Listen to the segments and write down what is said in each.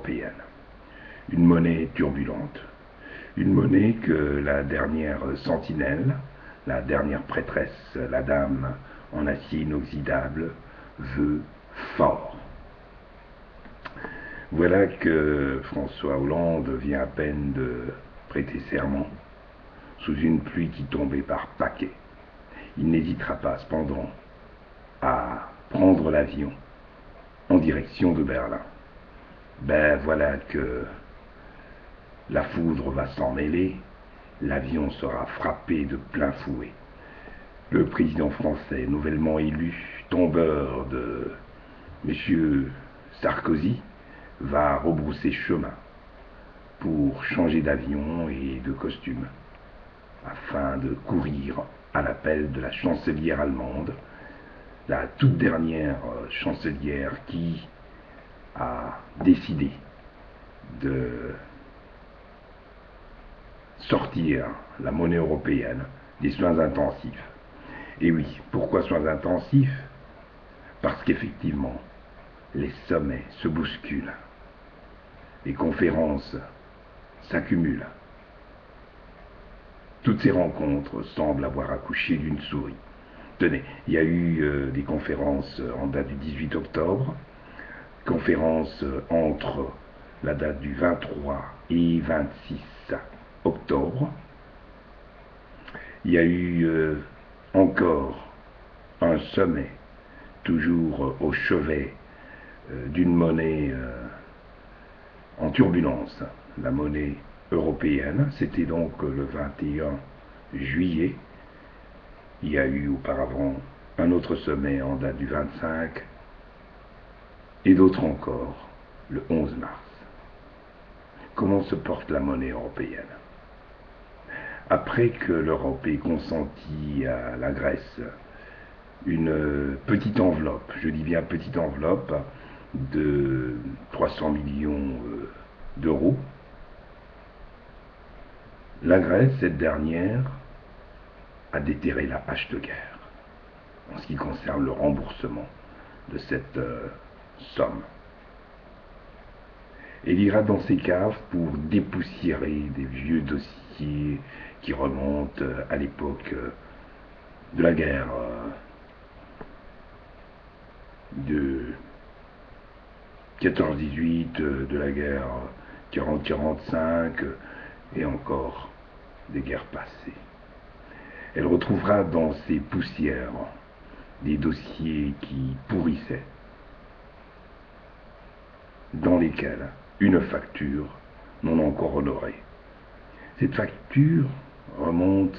européenne. Une monnaie turbulente, une monnaie que la dernière sentinelle, la dernière prêtresse, la dame en acier inoxydable, veut fort. Voilà que François Hollande vient à peine de prêter serment sous une pluie qui tombait par paquets. Il n'hésitera pas cependant à prendre l'avion en direction de Berlin. Ben voilà que la foudre va s'en mêler, l'avion sera frappé de plein fouet. Le président français, nouvellement élu, tombeur de M. Sarkozy, va rebrousser chemin pour changer d'avion et de costume, afin de courir à l'appel de la chancelière allemande, la toute dernière chancelière qui a décidé de sortir la monnaie européenne des soins intensifs. Et oui, pourquoi soins intensifs? Parce qu'effectivement, les sommets se bousculent, les conférences s'accumulent. Toutes ces rencontres semblent avoir accouché d'une souris. Tenez, il y a eu des conférences en date du 18 octobre, conférences entre la date du 23 et 26 octobre. Il y a eu encore un sommet, toujours au chevet d'une monnaie en turbulence, la monnaie européenne. C'était donc le 21 juillet. Il y a eu auparavant un autre sommet en date du 25 et d'autres encore le 11 mars. Comment se porte la monnaie européenne? Après que l'Europe ait consenti à la Grèce une petite enveloppe, je dis bien petite enveloppe, de 300 millions d'euros, la Grèce, cette dernière, a déterré la hache de guerre en ce qui concerne le remboursement de cette somme. Elle ira dans ses caves pour dépoussiérer des vieux dossiers qui remontent à l'époque de la guerre de 14-18, de la guerre 40-45 et encore des guerres passées. Elle retrouvera dans ces poussières des dossiers qui pourrissaient, dans lesquels une facture non encore honorée. Cette facture remonte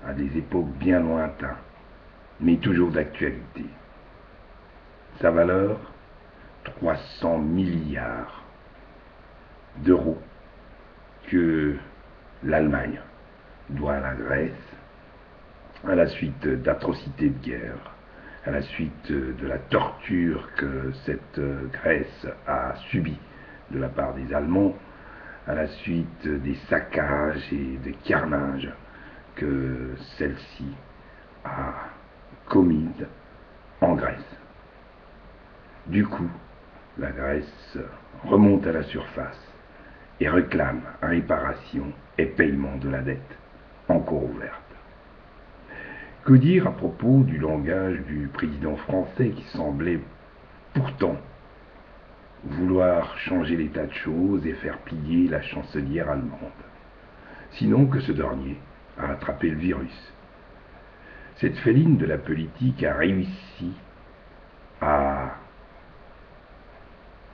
à des époques bien lointaines, mais toujours d'actualité. Sa valeur, 300 milliards d'euros que l'Allemagne doit à la Grèce à la suite d'atrocités de guerre, à la suite de la torture que cette Grèce a subie de la part des Allemands, à la suite des saccages et des carnages que celle-ci a commis en Grèce. Du coup, la Grèce remonte à la surface et réclame réparation et paiement de la dette encore ouverte. Que dire à propos du langage du président français qui semblait pourtant vouloir changer l'état de choses et faire plier la chancelière allemande? Sinon que ce dernier a attrapé le virus. Cette féline de la politique a réussi à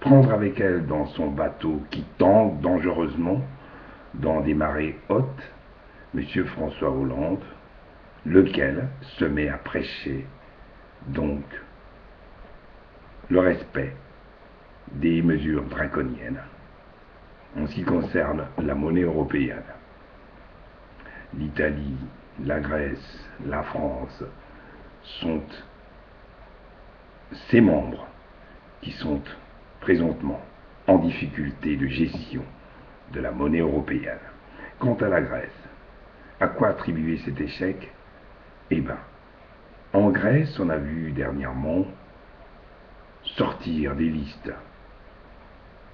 prendre avec elle dans son bateau qui tangue dangereusement dans des marées hautes M. François Hollande, lequel se met à prêcher donc le respect des mesures draconiennes en ce qui concerne la monnaie européenne. L'Italie, la Grèce, la France sont ces membres qui sont présentement en difficulté de gestion de la monnaie européenne. Quant à la Grèce, à quoi attribuer cet échec? Eh bien, en Grèce, on a vu dernièrement sortir des listes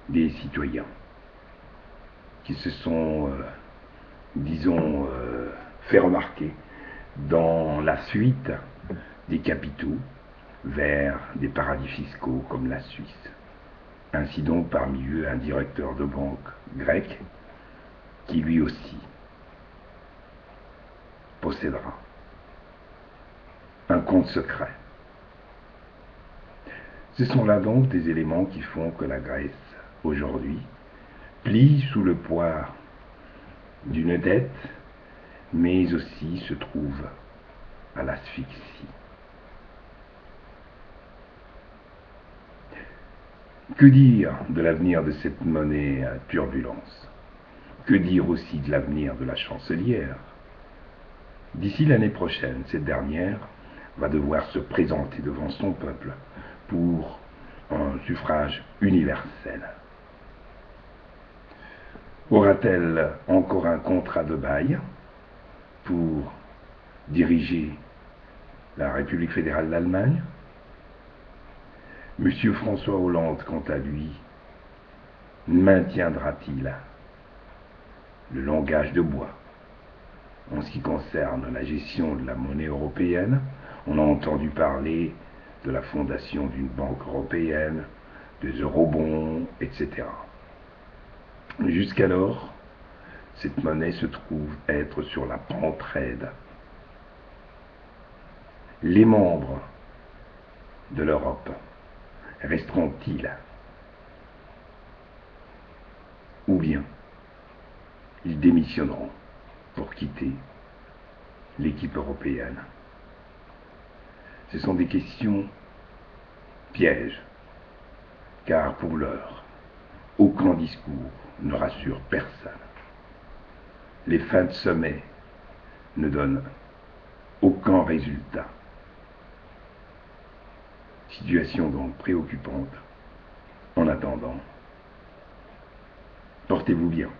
des citoyens qui se sont, disons, fait remarquer dans la fuite des capitaux vers des paradis fiscaux comme la Suisse. Ainsi donc, parmi eux, un directeur de banque grec qui lui aussi possédera un compte secret. Ce sont là donc des éléments qui font que la Grèce, aujourd'hui, plie sous le poids d'une dette, mais aussi se trouve à l'asphyxie. Que dire de l'avenir de cette monnaie à turbulence? Que dire aussi de l'avenir de la chancelière? D'ici l'année prochaine, cette dernière va devoir se présenter devant son peuple pour un suffrage universel. Aura-t-elle encore un contrat de bail pour diriger la République fédérale d'Allemagne? Monsieur François Hollande, quant à lui, maintiendra-t-il le langage de bois en ce qui concerne la gestion de la monnaie européenne? On a entendu parler de la fondation d'une banque européenne, des eurobonds, etc. Jusqu'alors, cette monnaie se trouve être sur la pente raide. Les membres de l'Europe resteront-ils? Ou bien ils démissionneront pour quitter l'équipe européenne? Ce sont des questions pièges, car pour l'heure, aucun discours ne rassure personne. Les fins de sommet ne donnent aucun résultat. Situation donc préoccupante. En attendant, portez-vous bien.